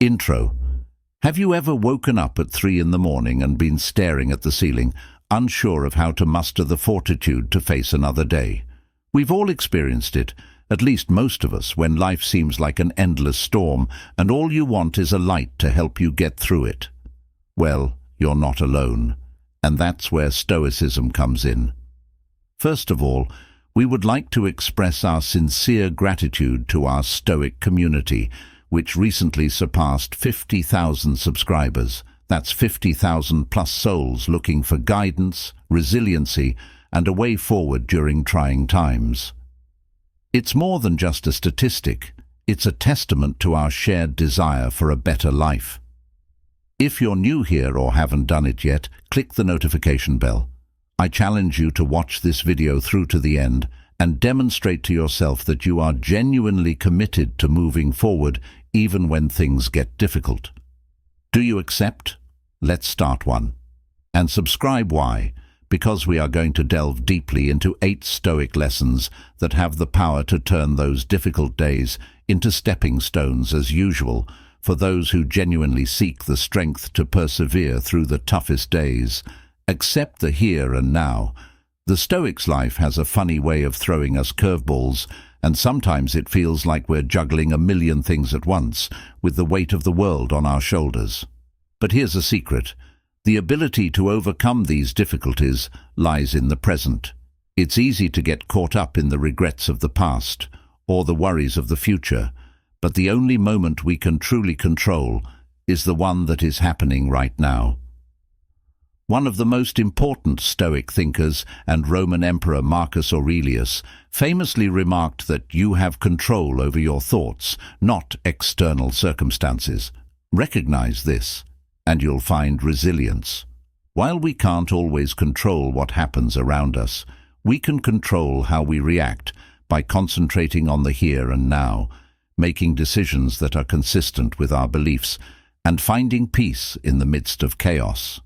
Intro. Have you ever woken up at 3 in the morning and been staring at the ceiling, unsure of how to muster the fortitude to face another day? We've all experienced it, at least most of us, when life seems like an endless storm and all you want is a light to help you get through it. Well, you're not alone, and that's where Stoicism comes in. First of all, we would like to express our sincere gratitude to our Stoic community, which recently surpassed 50,000 subscribers. That's 50,000 plus souls looking for guidance, resiliency, and a way forward during trying times. It's more than just a statistic. It's a testament to our shared desire for a better life. If you're new here or haven't done it yet, click the notification bell. I challenge you to watch this video through to the end and demonstrate to yourself that you are genuinely committed to moving forward even when things get difficult. Do you accept? Let's start one. And subscribe. Why? Because we are going to delve deeply into 8 Stoic lessons that have the power to turn those difficult days into stepping stones as usual for those who genuinely seek the strength to persevere through the toughest days. Accept the here and now. The Stoic's life has a funny way of throwing us curveballs, and sometimes it feels like we're juggling a million things at once, with the weight of the world on our shoulders. But here's a secret. The ability to overcome these difficulties lies in the present. It's easy to get caught up in the regrets of the past, or the worries of the future, but the only moment we can truly control is the one that is happening right now. One of the most important Stoic thinkers and Roman Emperor Marcus Aurelius famously remarked that you have control over your thoughts, not external circumstances. Recognize this, and you'll find resilience. While we can't always control what happens around us, we can control how we react by concentrating on the here and now, making decisions that are consistent with our beliefs, and finding peace in the midst of chaos.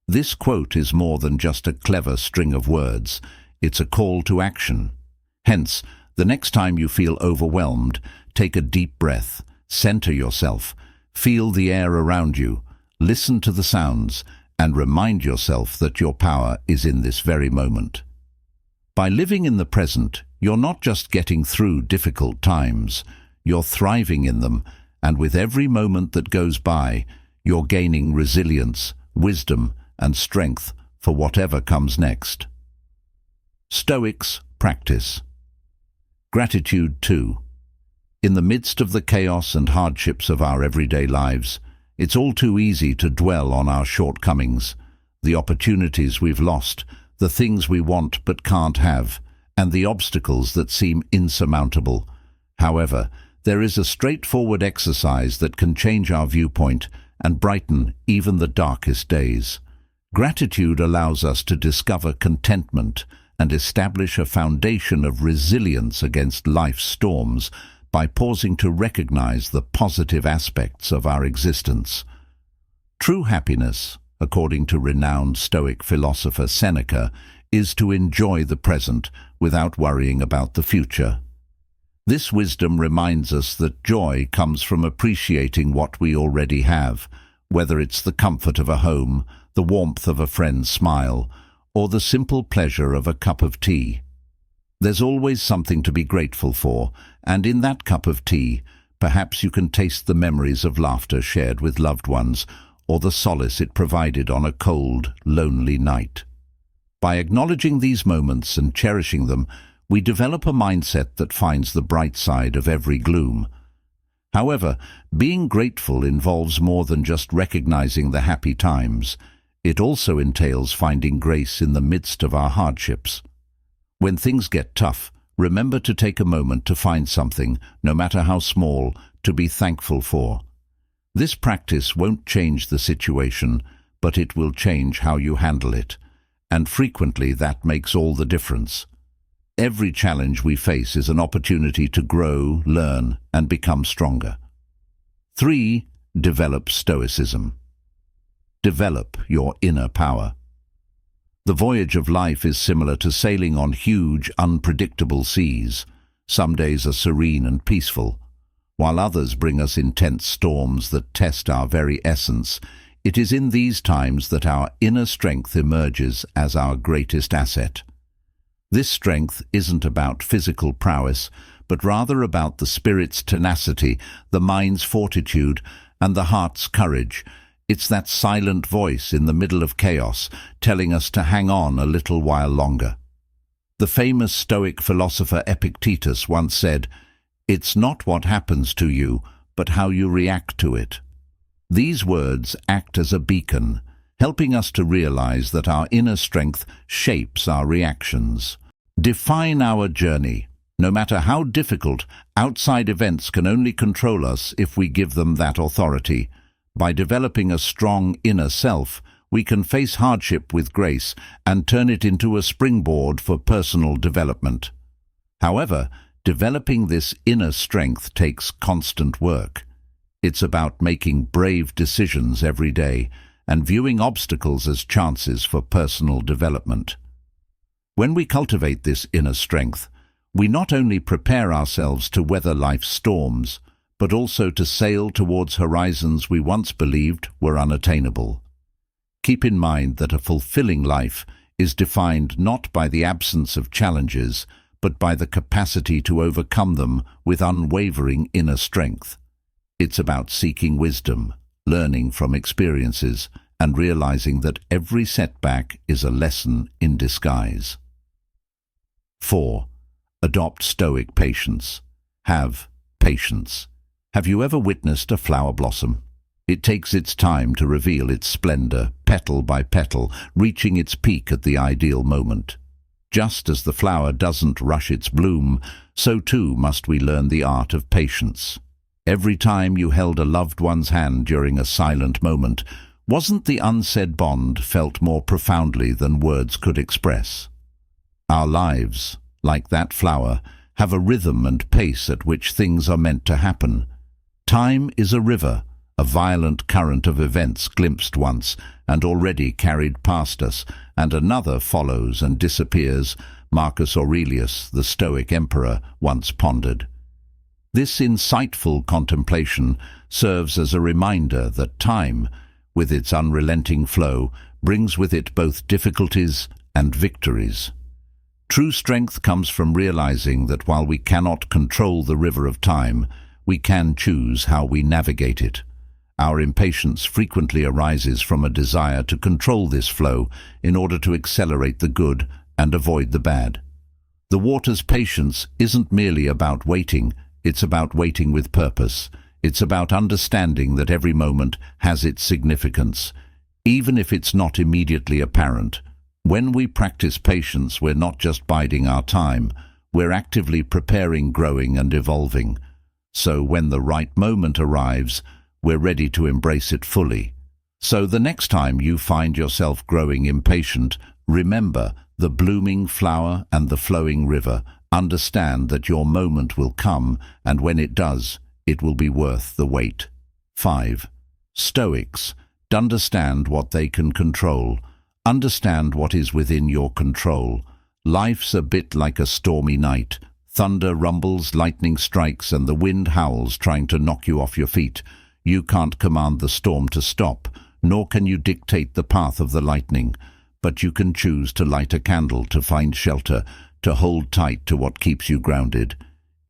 This quote is more than just a clever string of words. It's a call to action. Hence, the next time you feel overwhelmed, take a deep breath, center yourself, feel the air around you, listen to the sounds, and remind yourself that your power is in this very moment. By living in the present, you're not just getting through difficult times, you're thriving in them, and with every moment that goes by, you're gaining resilience, wisdom, and strength for whatever comes next. Stoics practice. Gratitude 2. In the midst of the chaos and hardships of our everyday lives, it's all too easy to dwell on our shortcomings, the opportunities we've lost, the things we want but can't have, and the obstacles that seem insurmountable. However, there is a straightforward exercise that can change our viewpoint and brighten even the darkest days. Gratitude allows us to discover contentment and establish a foundation of resilience against life's storms by pausing to recognize the positive aspects of our existence. True happiness, according to renowned Stoic philosopher Seneca, is to enjoy the present without worrying about the future. This wisdom reminds us that joy comes from appreciating what we already have, whether it's the comfort of a home, the warmth of a friend's smile, or the simple pleasure of a cup of tea. There's always something to be grateful for, and in that cup of tea, perhaps you can taste the memories of laughter shared with loved ones, or the solace it provided on a cold, lonely night. By acknowledging these moments and cherishing them, we develop a mindset that finds the bright side of every gloom. However, being grateful involves more than just recognizing the happy times. It also entails finding grace in the midst of our hardships. When things get tough, remember to take a moment to find something, no matter how small, to be thankful for. This practice won't change the situation, but it will change how you handle it, and frequently that makes all the difference. Every challenge we face is an opportunity to grow, learn, and become stronger. 3. Develop Stoicism. Develop your inner power. The voyage of life is similar to sailing on huge, unpredictable seas. Some days are serene and peaceful, while others bring us intense storms that test our very essence. It is in these times that our inner strength emerges as our greatest asset. This strength isn't about physical prowess, but rather about the spirit's tenacity, the mind's fortitude, and the heart's courage. It's that silent voice in the middle of chaos, telling us to hang on a little while longer. The famous Stoic philosopher Epictetus once said, "It's not what happens to you, but how you react to it." These words act as a beacon, helping us to realize that our inner strength shapes our reactions. Define our journey. No matter how difficult, outside events can only control us if we give them that authority. By developing a strong inner self, we can face hardship with grace and turn it into a springboard for personal development. However, developing this inner strength takes constant work. It's about making brave decisions every day and viewing obstacles as chances for personal development. When we cultivate this inner strength, we not only prepare ourselves to weather life's storms, but also to sail towards horizons we once believed were unattainable. Keep in mind that a fulfilling life is defined not by the absence of challenges, but by the capacity to overcome them with unwavering inner strength. It's about seeking wisdom, learning from experiences, and realizing that every setback is a lesson in disguise. 4. Adopt Stoic patience. Have patience. Have you ever witnessed a flower blossom? It takes its time to reveal its splendor, petal by petal, reaching its peak at the ideal moment. Just as the flower doesn't rush its bloom, so too must we learn the art of patience. Every time you held a loved one's hand during a silent moment, wasn't the unsaid bond felt more profoundly than words could express? Our lives, like that flower, have a rhythm and pace at which things are meant to happen. Time is a river, a violent current of events glimpsed once and already carried past us, and another follows and disappears, Marcus Aurelius, the Stoic emperor, once pondered. This insightful contemplation serves as a reminder that time, with its unrelenting flow, brings with it both difficulties and victories. True strength comes from realizing that while we cannot control the river of time, we can choose how we navigate it. Our impatience frequently arises from a desire to control this flow in order to accelerate the good and avoid the bad. The water's patience isn't merely about waiting, it's about waiting with purpose. It's about understanding that every moment has its significance, even if it's not immediately apparent. When we practice patience, we're not just biding our time, we're actively preparing, growing and evolving. So when the right moment arrives, we're ready to embrace it fully. So the next time you find yourself growing impatient, remember the blooming flower and the flowing river. Understand that your moment will come, and when it does, it will be worth the wait. 5. Stoics understand what they can control. Understand what is within your control. Life's a bit like a stormy night. Thunder rumbles, lightning strikes, and the wind howls trying to knock you off your feet. You can't command the storm to stop, nor can you dictate the path of the lightning, but you can choose to light a candle, to find shelter, to hold tight to what keeps you grounded.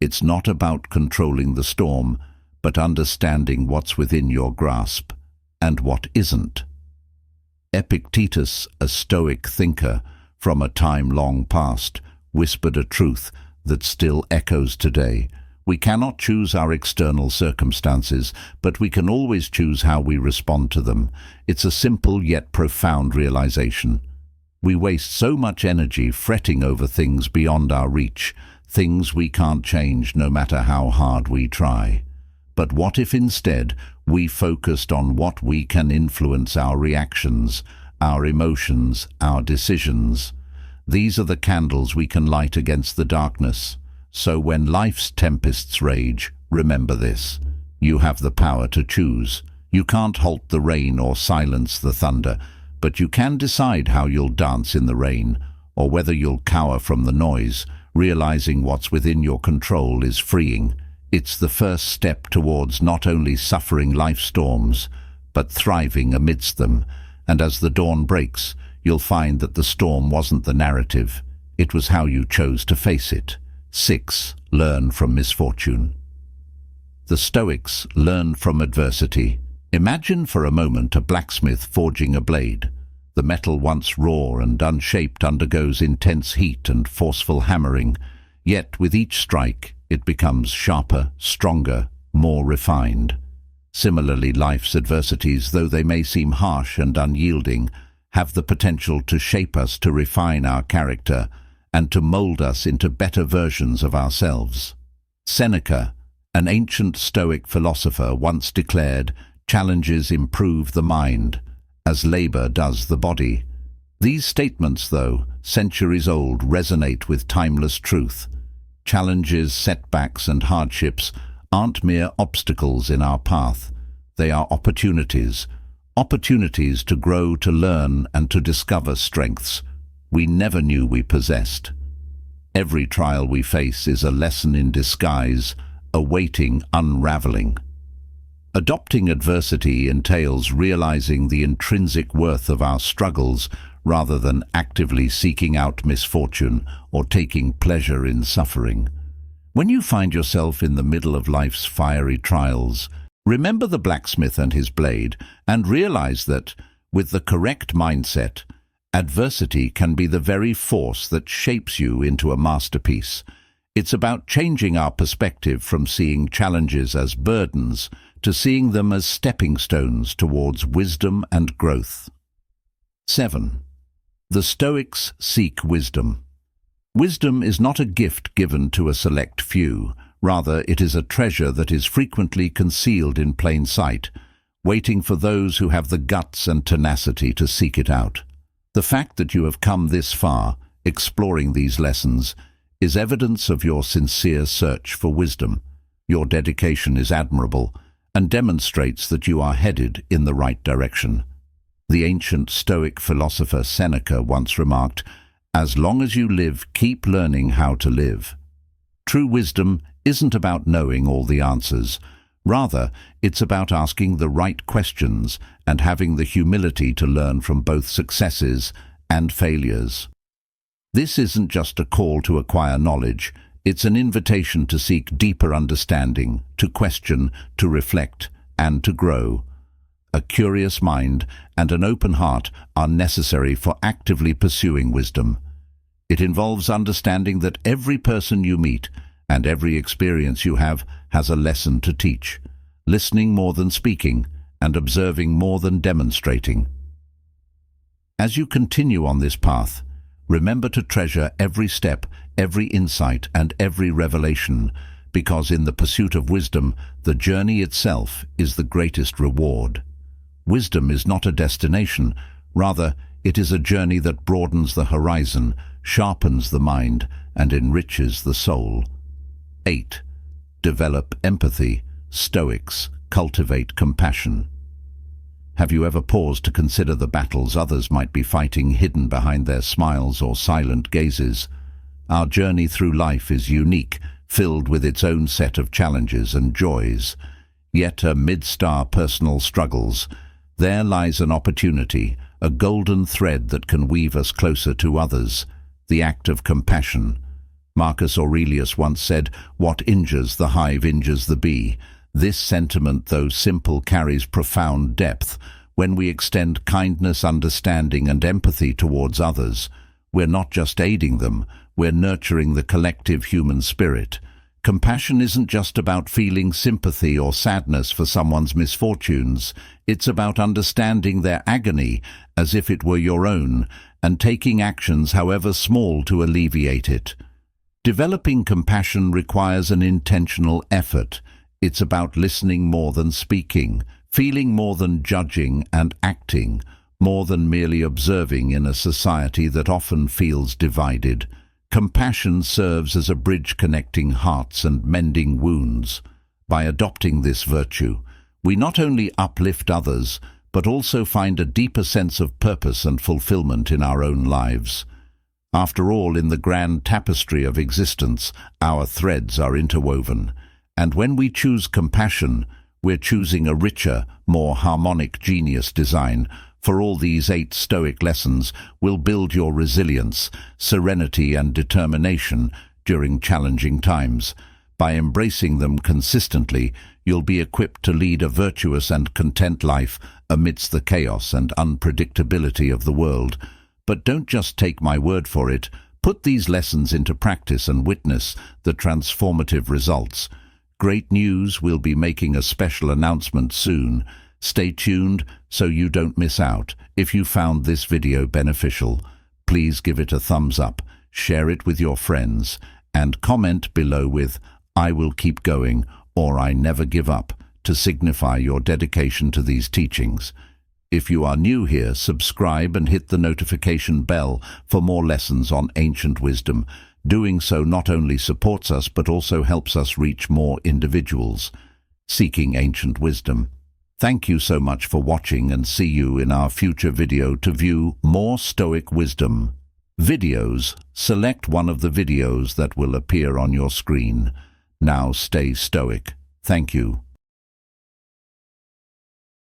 It's not about controlling the storm, but understanding what's within your grasp and what isn't. Epictetus, a Stoic thinker from a time long past, whispered a truth that still echoes today. We cannot choose our external circumstances, but we can always choose how we respond to them. It's a simple yet profound realization. We waste so much energy fretting over things beyond our reach, things we can't change no matter how hard we try. But what if instead we focused on what we can influence: our reactions, our emotions, our decisions? These are the candles we can light against the darkness. So when life's tempests rage, remember this: you have the power to choose. You can't halt the rain or silence the thunder, but you can decide how you'll dance in the rain, or whether you'll cower from the noise. Realizing what's within your control is freeing. It's the first step towards not only suffering life storms, but thriving amidst them. And as the dawn breaks, you'll find that the storm wasn't the narrative. It was how you chose to face it. 6. Learn from misfortune. The Stoics learned from adversity. Imagine for a moment a blacksmith forging a blade. The metal, once raw and unshaped, undergoes intense heat and forceful hammering. Yet with each strike, it becomes sharper, stronger, more refined. Similarly, life's adversities, though they may seem harsh and unyielding, have the potential to shape us, to refine our character, and to mold us into better versions of ourselves. Seneca, an ancient Stoic philosopher, once declared, "Challenges improve the mind, as labor does the body." These statements, though centuries old, resonate with timeless truth. Challenges, setbacks, and hardships aren't mere obstacles in our path. They are opportunities to grow, to learn, and to discover strengths we never knew we possessed. Every trial we face is a lesson in disguise, awaiting unraveling. Adopting adversity entails realizing the intrinsic worth of our struggles rather than actively seeking out misfortune or taking pleasure in suffering. When you find yourself in the middle of life's fiery trials, remember the blacksmith and his blade, and realize that, with the correct mindset, adversity can be the very force that shapes you into a masterpiece. It's about changing our perspective from seeing challenges as burdens to seeing them as stepping stones towards wisdom and growth. 7. The Stoics seek wisdom. Wisdom is not a gift given to a select few. Rather, it is a treasure that is frequently concealed in plain sight, waiting for those who have the guts and tenacity to seek it out. The fact that you have come this far, exploring these lessons, is evidence of your sincere search for wisdom. Your dedication is admirable and demonstrates that you are headed in the right direction. The ancient Stoic philosopher Seneca once remarked, "As long as you live, keep learning how to live." True wisdom isn't about knowing all the answers. Rather, it's about asking the right questions and having the humility to learn from both successes and failures. This isn't just a call to acquire knowledge, it's an invitation to seek deeper understanding, to question, to reflect, and to grow. A curious mind and an open heart are necessary for actively pursuing wisdom. It involves understanding that every person you meet and every experience you have has a lesson to teach, listening more than speaking and observing more than demonstrating. As you continue on this path, remember to treasure every step, every insight, and every revelation, because in the pursuit of wisdom, the journey itself is the greatest reward. Wisdom is not a destination, rather, it is a journey that broadens the horizon, sharpens the mind, and enriches the soul. 8. Develop empathy. Stoics cultivate compassion. Have you ever paused to consider the battles others might be fighting hidden behind their smiles or silent gazes? Our journey through life is unique, filled with its own set of challenges and joys. Yet amidst our personal struggles, there lies an opportunity, a golden thread that can weave us closer to others, the act of compassion. Marcus Aurelius once said, "What injures the hive injures the bee." This sentiment, though simple, carries profound depth. When we extend kindness, understanding, and empathy towards others, we're not just aiding them, we're nurturing the collective human spirit. Compassion isn't just about feeling sympathy or sadness for someone's misfortunes. It's about understanding their agony as if it were your own, and taking actions, however small, to alleviate it. Developing compassion requires an intentional effort. It's about listening more than speaking, feeling more than judging, and acting more than merely observing in a society that often feels divided. Compassion serves as a bridge connecting hearts and mending wounds. By adopting this virtue, we not only uplift others, but also find a deeper sense of purpose and fulfillment in our own lives. After all, in the grand tapestry of existence, our threads are interwoven, And when we choose compassion, we're choosing a richer, more harmonic genius design. For all these 8 Stoic lessons will build your resilience, serenity and determination during challenging times. By embracing them consistently, you'll be equipped to lead a virtuous and content life amidst the chaos and unpredictability of the world. But don't just take my word for it. Put these lessons into practice and witness the transformative results. Great news, we'll be making a special announcement soon. Stay tuned so you don't miss out. If you found this video beneficial, please give it a thumbs up, share it with your friends, and comment below with "I will keep going" or "I never give up" to signify your dedication to these teachings. If you are new here, subscribe and hit the notification bell for more lessons on ancient wisdom. Doing so not only supports us but also helps us reach more individuals seeking ancient wisdom. Thank you so much for watching, and see you in our future video. To view more Stoic wisdom videos, select one of the videos that will appear on your screen. Now stay stoic. Thank you.